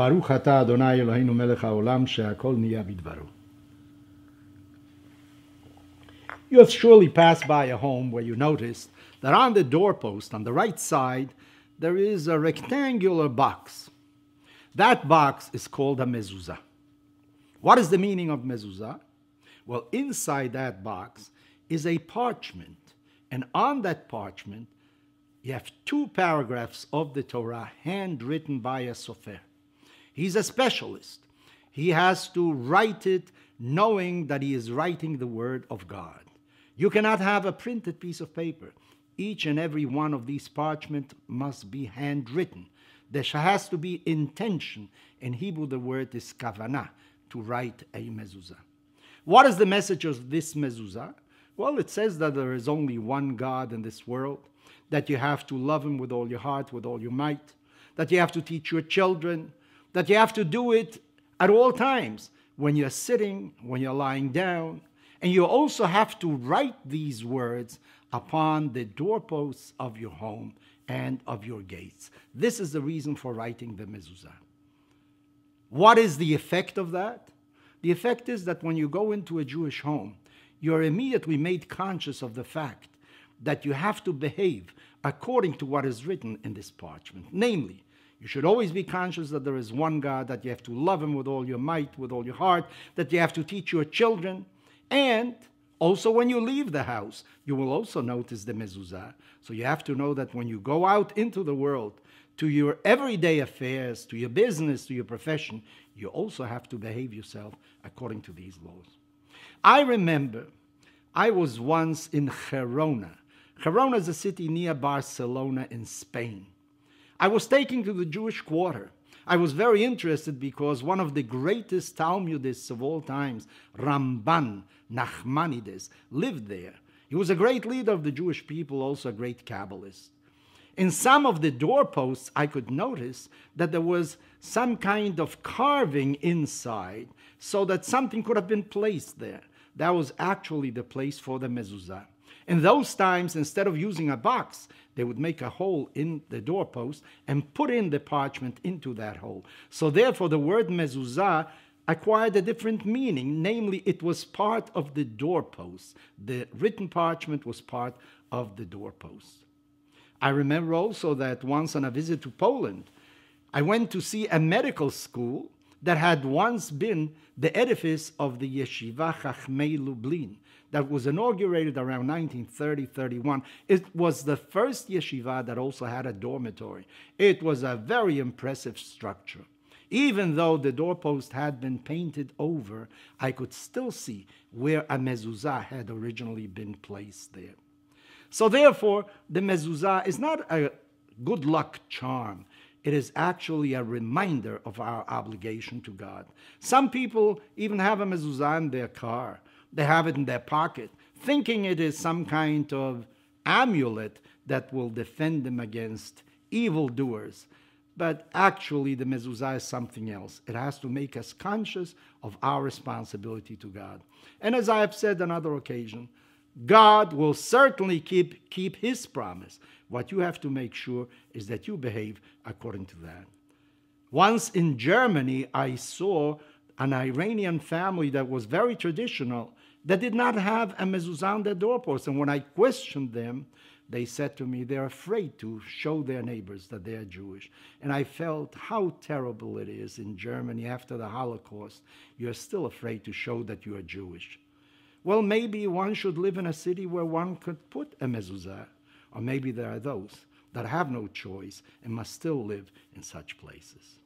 Baruch atah Adonai Eloheinu melech haolam she'akol niya bidvaro. You have surely passed by a home where you noticed that on the doorpost on the right side there is a rectangular box. That box is called a mezuzah. What is the meaning of mezuzah? Well, inside that box is a parchment, and on that parchment you have 2 paragraphs of the Torah handwritten by a sofer. He's a specialist. He has to write it knowing that he is writing the word of God. You cannot have a printed piece of paper. Each and every one of these parchment must be handwritten. There has to be intention. In Hebrew, the word is kavanah, to write a mezuzah. What is the message of this mezuzah? Well, it says that there is only one God in this world, that you have to love him with all your heart, with all your might, that you have to teach your children, that you have to do it at all times, when you're sitting, when you're lying down, and you also have to write these words upon the doorposts of your home and of your gates. This is the reason for writing the mezuzah. What is the effect of that? The effect is that when you go into a Jewish home, you're immediately made conscious of the fact that you have to behave according to what is written in this parchment. Namely, you should always be conscious that there is one God, that you have to love him with all your might, with all your heart, that you have to teach your children, and also when you leave the house, you will also notice the mezuzah. So you have to know that when you go out into the world, to your everyday affairs, to your business, to your profession, you also have to behave yourself according to these laws. I remember I was once in Gerona. Gerona is a city near Barcelona in Spain. I was taken to the Jewish quarter. I was very interested because one of the greatest Talmudists of all times, Ramban Nachmanides, lived there. He was a great leader of the Jewish people, also a great Kabbalist. In some of the doorposts, I could notice that there was some kind of carving inside so that something could have been placed there. That was actually the place for the mezuzah. In those times, instead of using a box, they would make a hole in the doorpost and put in the parchment into that hole. So therefore, the word mezuzah acquired a different meaning. Namely, it was part of the doorpost. The written parchment was part of the doorpost. I remember also that once on a visit to Poland, I went to see a medical school that had once been the edifice of the Yeshiva Chachmei Lublin, that was inaugurated around 1930-31. It was the first yeshiva that also had a dormitory. It was a very impressive structure. Even though the doorpost had been painted over, I could still see where a mezuzah had originally been placed there. So therefore, the mezuzah is not a good luck charm. It is actually a reminder of our obligation to God. Some people even have a mezuzah in their car. They have it in their pocket, thinking it is some kind of amulet that will defend them against evildoers. But actually, the mezuzah is something else. It has to make us conscious of our responsibility to God. And as I have said on other occasions, God will certainly keep his promise. What you have to make sure is that you behave according to that. Once in Germany, I saw an Iranian family that was very traditional, that did not have a mezuzah on their doorpost. And when I questioned them, they said to me they're afraid to show their neighbors that they're Jewish. And I felt how terrible it is in Germany after the Holocaust. You're still afraid to show that you are Jewish. Well, maybe one should live in a city where one could put a mezuzah. Or maybe there are those that have no choice and must still live in such places.